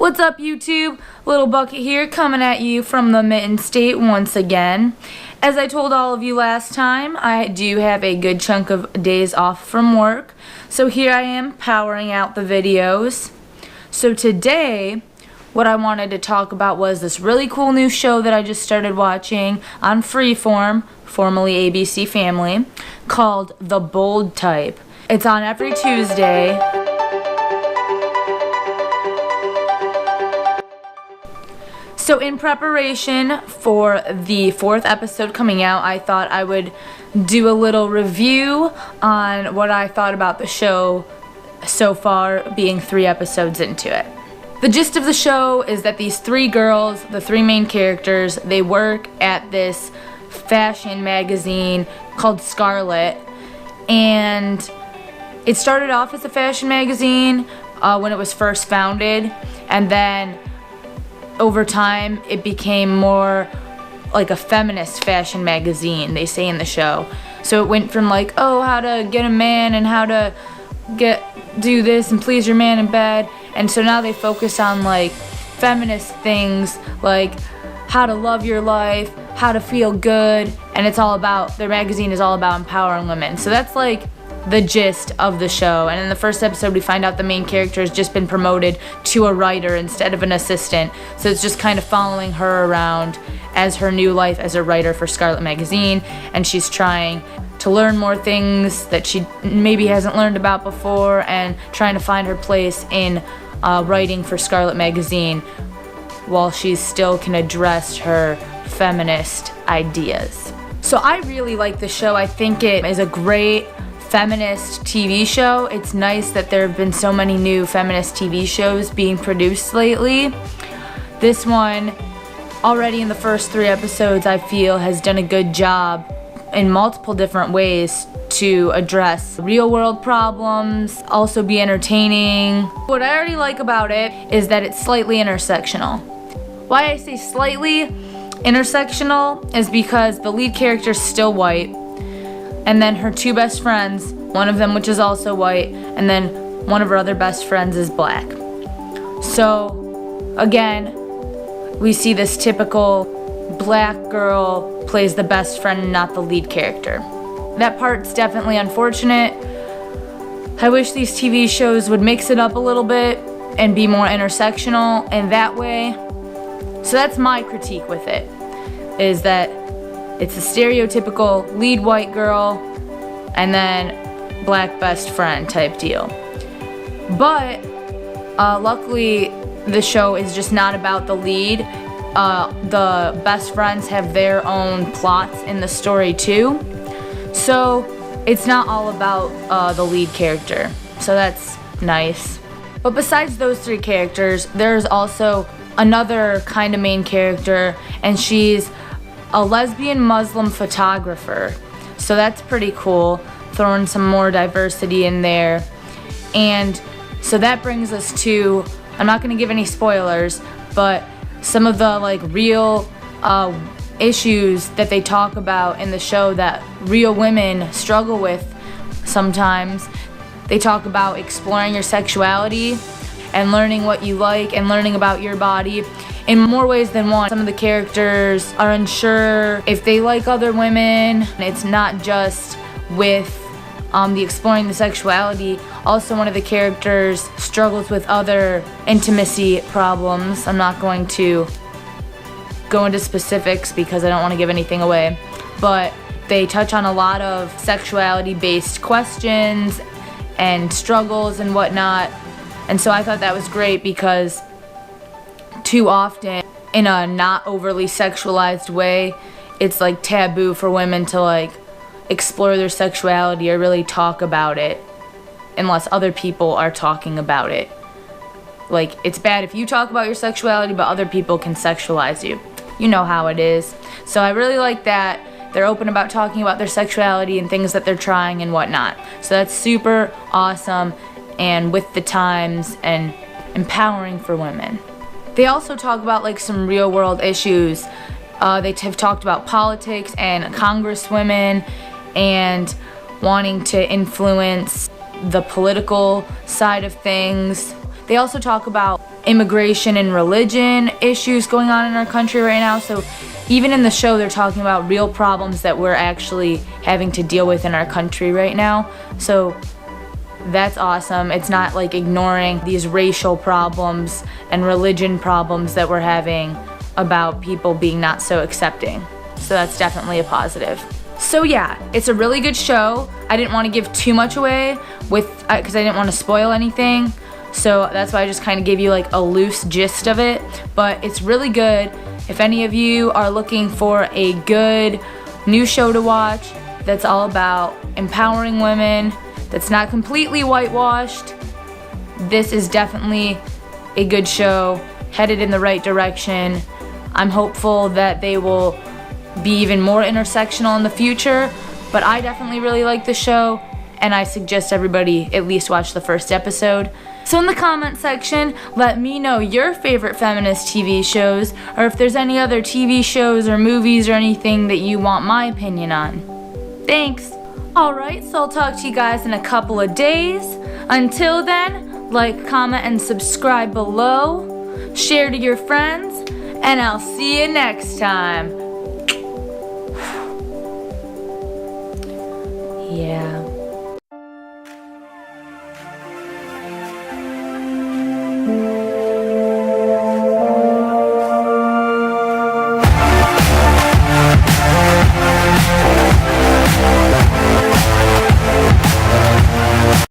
What's up, YouTube? Little Bucket here, coming at you from the Mitten State once again. As I told all of you last time, I do have a good chunk of days off from work. So here I am powering out the videos. So today, what I wanted to talk about was this really cool new show that I just started watching on FreeForm, formerly ABC Family, called The Bold Type. It's on every Tuesday. So in preparation for the 4th episode coming out, I thought I would do a little review on what I thought about the show so far, being 3 episodes into it. The gist of the show is that these 3 girls, the 3 main characters, they work at this fashion magazine called Scarlet, and it started off as a fashion magazine when it was first founded, and then over time it became more like a feminist fashion magazine, they say in the show. So it went from like, oh, how to get a man and how to do this and please your man in bed, and so now they focus on like feminist things like how to love your life, how to feel good, and it's all about, their magazine is all about empowering women. So that's like the gist of the show. And in the first episode we find out the main character has just been promoted to a writer instead of an assistant, so it's just kind of following her around as her new life as a writer for Scarlet magazine, and she's trying to learn more things that she maybe hasn't learned about before, and trying to find her place in writing for Scarlet magazine while she still can address her feminist ideas. So I really like the show. I think it is a great feminist TV show. It's nice that there have been so many new feminist TV shows being produced lately. This one, already in the first 3 episodes, I feel has done a good job in multiple different ways to address real world problems, also be entertaining. What I already like about it is that it's slightly intersectional. Why I say slightly intersectional is because the lead character is still white, and then her 2 best friends, one of them which is also white, and then one of her other best friends is black. So again, we see this typical black girl plays the best friend and not the lead character. That part's definitely unfortunate. I wish these TV shows would mix it up a little bit and be more intersectional in that way. So that's my critique with it, is that it's a stereotypical lead white girl and then black best friend type deal. But luckily the show is just not about the lead. The best friends have their own plots in the story too. So it's not all about the lead character. So that's nice. But besides those 3 characters, there's also another kind of main character, and she's a lesbian Muslim photographer. So that's pretty cool, throwing some more diversity in there. And so that brings us to, I'm not going to give any spoilers, but some of the like real issues that they talk about in the show that real women struggle with sometimes. They talk about exploring your sexuality and learning what you like and learning about your body in more ways than one. Some of the characters are unsure if they like other women. It's not just with the exploring the sexuality. Also, one of the characters struggles with other intimacy problems. I'm not going to go into specifics because I don't want to give anything away, but they touch on a lot of sexuality-based questions and struggles and whatnot. And so I thought that was great, because too often, in a not overly sexualized way, it's like taboo for women to like explore their sexuality or really talk about it unless other people are talking about it. Like, it's bad if you talk about your sexuality, but other people can sexualize you. You know how it is. So I really like that they're open about talking about their sexuality and things that they're trying and whatnot. So that's super awesome and with the times and empowering for women. They also talk about like some real world issues. They have talked about politics and congresswomen and wanting to influence the political side of things. They also talk about immigration and religion issues going on in our country right now. So even in the show, they're talking about real problems that we're actually having to deal with in our country right now. So that's awesome. It's not like ignoring these racial problems and religion problems that we're having about people being not so accepting. So that's definitely a positive. So yeah, it's a really good show. I didn't want to give too much away because I didn't want to spoil anything. So that's why I just kind of gave you like a loose gist of it. But it's really good. If any of you are looking for a good new show to watch that's all about empowering women, that's not completely whitewashed, this is definitely a good show, headed in the right direction. I'm hopeful that they will be even more intersectional in the future, but I definitely really like the show, and I suggest everybody at least watch the first episode. So in the comment section, let me know your favorite feminist TV shows, or if there's any other TV shows or movies or anything that you want my opinion on. Thanks! Alright, so I'll talk to you guys in a couple of days. Until then, like, comment, and subscribe below. Share to your friends, and I'll see you next time.